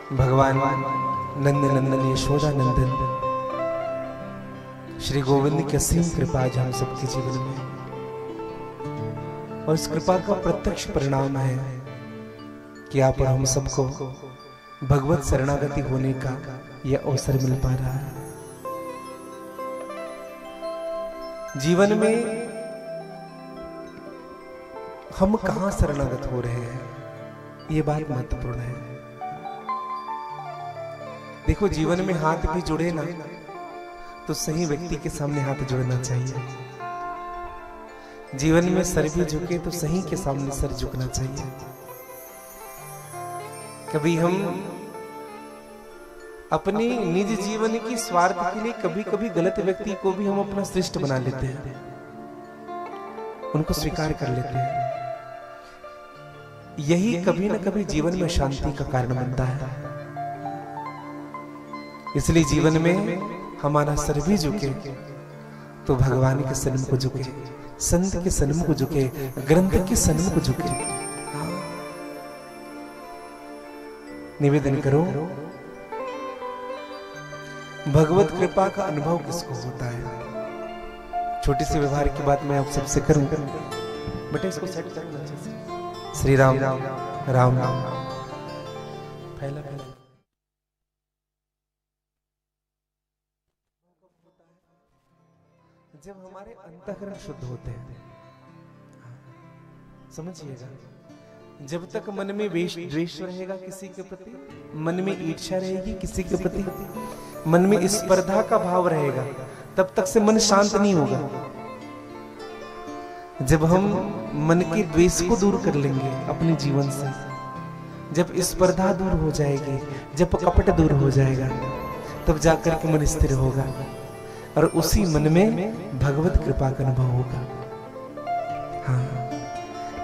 भगवान नंद नंदन यशोदा नंदन श्री गोविंद की असीम कृपा आज हम सबके जीवन में, और इस कृपा का प्रत्यक्ष परिणाम है कि आप और हम सबको भगवत शरणागति होने का यह अवसर मिल पा रहा है। जीवन में हम कहां शरणागत हो रहे हैं, ये बात महत्वपूर्ण है। देखो, जीवन में हाथ भी जुड़े ना तो सही व्यक्ति के सामने हाथ जुड़ना चाहिए। जीवन में सर भी झुके तो सही के सामने सर झुकना चाहिए। कभी हम अपने निज जीवन की स्वार्थ के लिए कभी कभी गलत व्यक्ति को भी हम अपना श्रेष्ठ बना लेते हैं, उनको स्वीकार कर लेते हैं। यही कभी ना कभी जीवन में शांति का कारण बनता है। इसलिए जीवन में हमारा सर भी झुके तो भगवान के सन्मुख को झुके, संत के सन्मुख को झुके, ग्रंथ के सन्मुख को झुके। निवेदन करो, भगवत कृपा का अनुभव किसको होता है? छोटी सी व्यवहार की बात मैं आप सबसे करूं, बेटा इसको सेट करना चाहिए। श्री राम राम राम फैला फैला। जब हमारे अंतःकरण शुद्ध होते हैं, समझिएगा, जब तक मन में द्वेष रहेगा किसी के प्रति, मन में ईर्ष्या रहेगी किसी के प्रति, मन में स्पर्धा का भाव रहेगा, तब तक से मन शांत नहीं होगा। जब हम मन के द्वेष को दूर कर लेंगे अपने जीवन से, जब स्पर्धा दूर हो जाएगी, जब कपट दूर हो जाएगा, तब जाकर के मन स्थिर होगा और उसी मन में भगवत कृपा का अनुभव होगा। हाँ,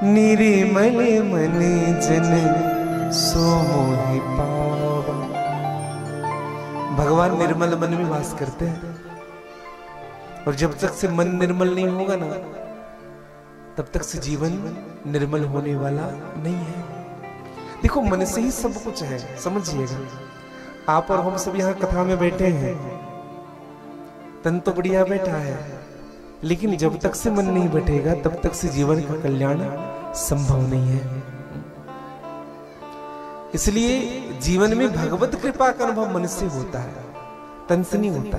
निर्मल मन जन सो मोहि पावा। भगवान निर्मल मन में वास करते हैं, और जब तक से मन निर्मल नहीं होगा ना, तब तक से जीवन निर्मल होने वाला नहीं है। देखो, मन से ही सब कुछ है, समझिएगा। आप और हम सब यहाँ कथा में बैठे हैं, तन तो बढ़िया बैठा है, लेकिन जब तक से मन नहीं बैठेगा तब तक से जीवन का कल्याण संभव नहीं है। इसलिए जीवन में भगवत कृपा का अनुभव मन से होता है, तन से नहीं होता।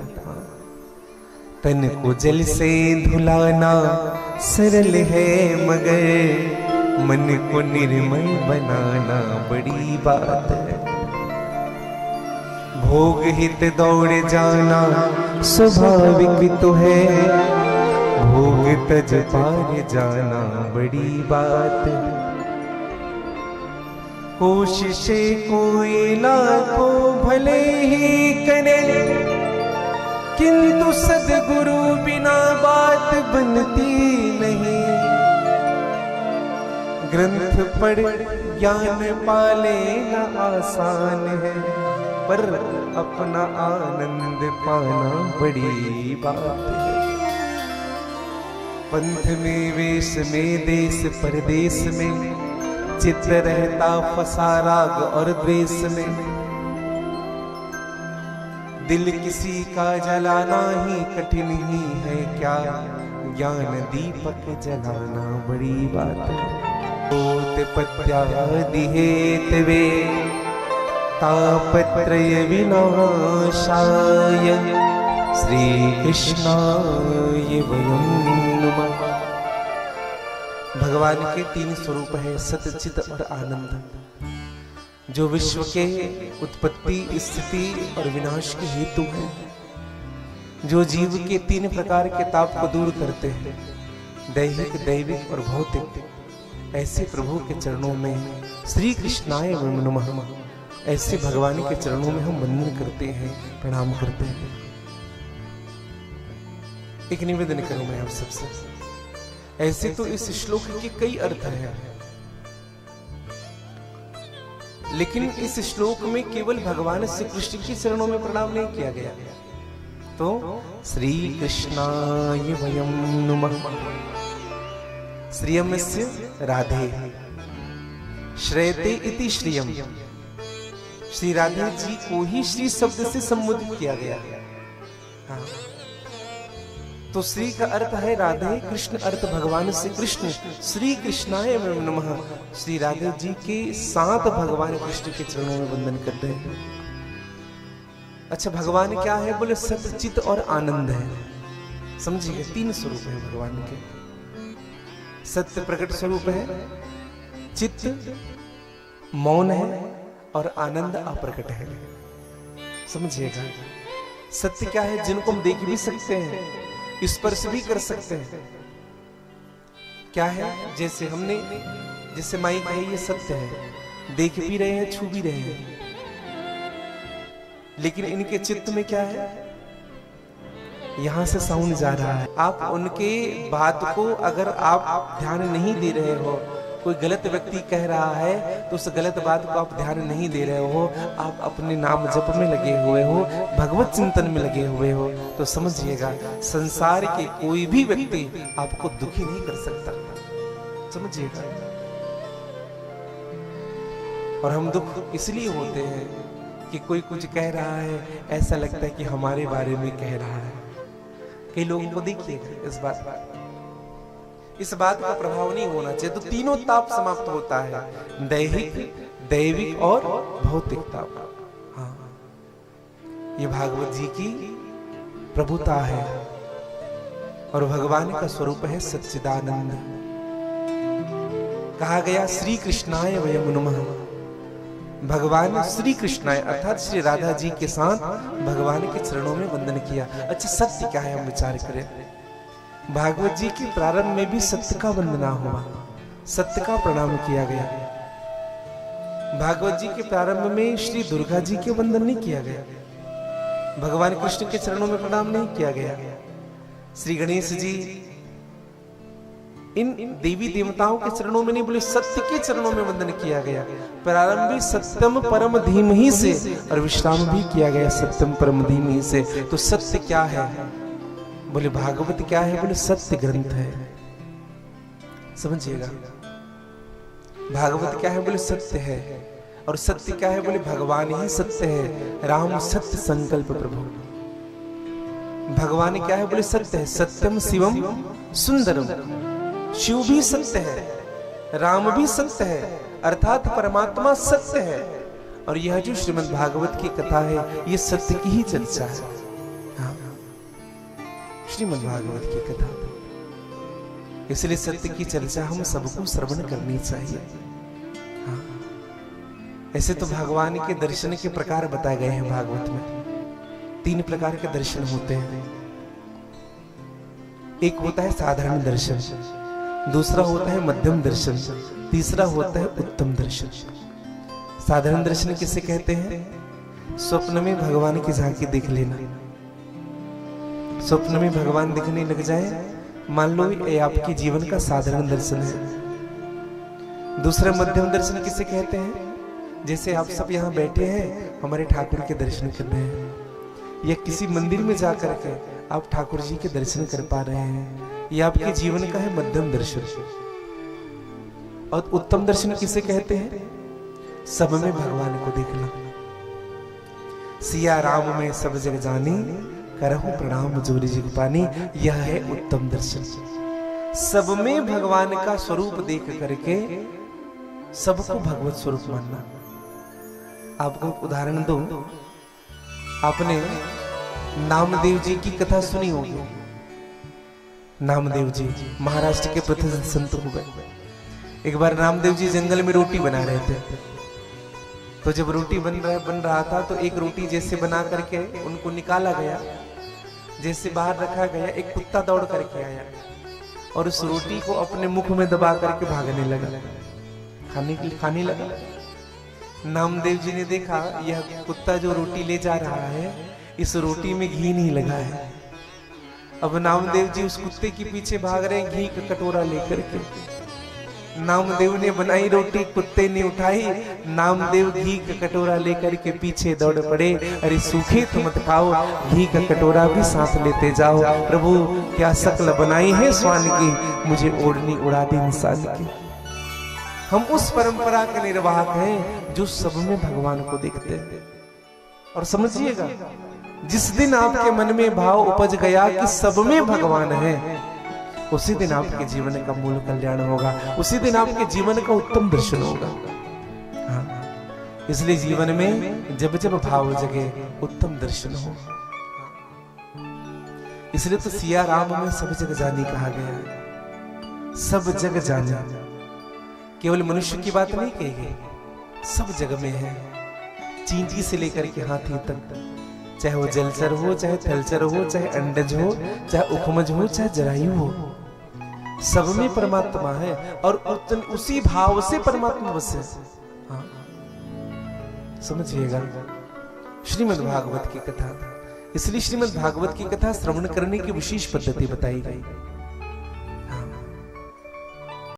तन को जल से धुलाना सरल है, मगर मन को निर्मल बनाना बड़ी बात है। भोग हित दौड़ जाना स्वाभाविक तो है, भोग तज पार जाना बड़ी बात है। कोशिशें कोई लाखों भले ही करे, किंतु सद्गुरु बिना बात बनती नहीं। ग्रंथ पढ़ ज्ञान पाले न आसान है, पर अपना आनंद पाना बड़ी बात है। पंथ में वेश में देश परदेश में, चित्त रहता फसा राग और द्वेष में। दिल किसी का जलाना ही कठिन ही है क्या, ज्ञान दीपक जलाना बड़ी बात है। होत पत्यादिहेत वे तापत्रय विनाशाय, श्री कृष्णाय वयं नमः। भगवान के तीन स्वरूप है, सत चित और आनंद, जो विश्व के उत्पत्ति स्थिति और विनाश के हेतु हैं, जो जीव के तीन प्रकार के ताप को दूर करते हैं, दैहिक दैविक और भौतिक। ऐसे प्रभु के चरणों में श्री कृष्णाय वयं नमः, ऐसे भगवान के चरणों में हम वंदन करते हैं, प्रणाम करते हैं। एक निवेदन करूं मैं आप सबसे, ऐसे तो इस श्लोक के कई अर्थ हैं, लेकिन इस श्लोक में केवल भगवान श्री कृष्ण के चरणों में प्रणाम नहीं किया गया। तो श्री कृष्णाय वयं नमः। श्रियमस्य राधे, श्रेयते इति श्रियम। श्री राधा जी को ही श्री शब्द से संबोधित किया गया। हाँ। तो श्री का अर्थ है राधे, कृष्ण अर्थ भगवान से कृष्ण, श्री कृष्णाय नमः। श्री राधे जी के साथ भगवान कृष्ण के चरणों में वंदन कर रहे हैं। अच्छा, भगवान क्या है? बोले सत्य, चित और आनंद है। समझिए, 3 स्वरूप है भगवान के। सत्य प्रकट स्वरूप है, चित्त मौन है और आनंद अप्रकट है। समझिएगा, सत्य क्या है? जिनको हम देख भी सकते हैं, स्पर्श भी कर सकते हैं। क्या है? जैसे हमने, जैसे माइक है, ये सत्य है, देख भी रहे हैं, छू भी रहे हैं। लेकिन इनके चित्त में क्या है? यहां से साउंड जा रहा है। आप उनके बात को अगर आप ध्यान नहीं दे रहे हो, कोई गलत व्यक्ति कह रहा है तो उस गलत बात को आप ध्यान नहीं दे रहे हो, आप अपने नाम जप में लगे हुए हो, भगवत चिंतन में लगे हुए हो, तो समझिएगा संसार के कोई भी व्यक्ति आपको दुखी नहीं कर सकता। समझिएगा। और हम दुख इसलिए होते हैं कि कोई कुछ कह रहा है, ऐसा लगता है कि हमारे बारे में कह रहा है। कई लोगों को देखिएगा इस बात का प्रभाव नहीं होना चाहिए। तो तीनों ताप समाप्त होता है, दैहिक, दैविक और भौतिक ताप। हाँ, ये भागवत जी की प्रभुता है और भगवान का स्वरूप है सच्चिदानंद। कहा गया श्री कृष्णाय वयं नमः। भगवान श्री कृष्णाय अर्थात श्री राधा जी के साथ भगवान के चरणों में वंदन किया। अच्छा, सत्य क्या है? हम विचार करें। भागवत जी के प्रारंभ में भी सत्य का वंदना हुआ, सत्य का प्रणाम किया गया। भागवत जी के प्रारंभ में श्री दुर्गा जी के वंदन नहीं किया गया, भगवान कृष्ण के चरणों में प्रणाम नहीं किया गया। श्री गणेश जी, इन देवी देवताओं के चरणों में नहीं, बोले सत्य के चरणों में वंदन किया गया। प्रारंभ भी सत्यम परम धीमहि से और विश्राम भी किया गया सत्यम परम धीमहि से। तो सत्य क्या है? बोले भागवत क्या है? बोले सत्य ग्रंथ है। समझिएगा, भागवत क्या है? बोले सत्य है। और सत्य क्या है? बोले भगवान ही सत्य है। राम सत्य संकल्प प्रभु। भगवान क्या है? बोले सत्य है। सत्यम शिवम सुंदरम। शिव भी सत्य है, राम भी सत्य है, अर्थात परमात्मा सत्य है। और यह जो श्रीमद् भागवत की कथा है, ये सत्य की ही चर्चा है। हाँ, श्रीमद् भागवत की कथा, इसलिए सत्य की चर्चा हम सबको श्रवण करनी चाहिए। हाँ, ऐसे तो भगवान के दर्शन के प्रकार बताए गए हैं भागवत में। 3 प्रकार के दर्शन होते हैं। एक होता है साधारण दर्शन, दूसरा होता है मध्यम दर्शन, तीसरा होता है उत्तम दर्शन। साधारण दर्शन किसे कहते हैं? स्वप्न में भगवान की झांकी देख लेना। स्वप्न में भगवान दिखने लग जाए, मान लो ये आपके जीवन का साधारण दर्शन है। दूसरा मध्यम दर्शन किसे कहते हैं? जैसे आप सब यहाँ बैठे हैं, हमारे ठाकुर के दर्शन कर रहे हैं, या किसी मंदिर में जाकर के आप ठाकुर जी के दर्शन कर पा रहे हैं, ये आपके जीवन का है मध्यम दर्शन। और उत्तम दर्शन किसे कहते हैं? सब में भगवान को देखना। सिया राम में सब जग जानी, करहु प्रणाम जोरी जग पानी। यह है उत्तम दर्शन। सब में भगवान का स्वरूप देख करके सबको भगवत स्वरूप मानना। आपको उदाहरण दो, आपने नामदेव जी की कथा सुनी होगी। नामदेव जी महाराष्ट्र के प्रसिद्ध संत हुए। एक बार नामदेव जी जंगल में रोटी बना रहे थे, तो जब रोटी बन रहा था तो एक रोटी जैसे बना करके उनको निकाला गया, जैसे बाहर रखा गया, एक कुत्ता दौड़ करके आया और उस रोटी को अपने मुख में दबा करके भागने लगा, खाने लगा। नामदेव जी ने देखा यह कुत्ता जो रोटी ले जा रहा है, इस रोटी में घी नहीं लगा है। अब नामदेव जी उस कुत्ते के पीछे भाग रहे हैं घी का कटोरा लेकर के। नामदेव ने बनाई रोटी, कुत्ते ने उठाई, नामदेव घी का कटोरा लेकर के पीछे दौड़ पड़े। अरे सूखे तो मत खाओ, घी का कटोरा भी साथ लेते जाओ। प्रभु क्या शक्ल बनाई है स्वान की, मुझे ओढ़नी उड़ा दी इंसान की। हम उस परंपरा के निर्वाहक हैं जो सब में भगवान को देखते हैं। और समझिएगा, जिस दिन आपके मन में भाव उपज गया कि सब में भगवान है, उसी दिन आपके जीवन का मूल कल्याण होगा, उसी दिन आपके जीवन का उत्तम दर्शन होगा। हाँ, इसलिए जीवन में जब जब भाव जगे उत्तम दर्शन हो। इसलिए तो सिया राम में सब जग जानी कहा गया है। सब जग जानी, केवल मनुष्य की बात नहीं कही गई, सब जग में है। चींटी से लेकर के हाथी तक, चाहे वो जलचर हो, चाहे थलचर हो, चाहे अंडज हो, चाहे उखमज हो, चाहे जरायु हो, सब में परमात्मा है। और उसी भाव से परमात्मा बसे। हाँ, समझिएगा, श्रीमद् भागवत की कथा, इसलिए श्रीमद् भागवत की कथा श्रवण करने की विशेष पद्धति बताई गई।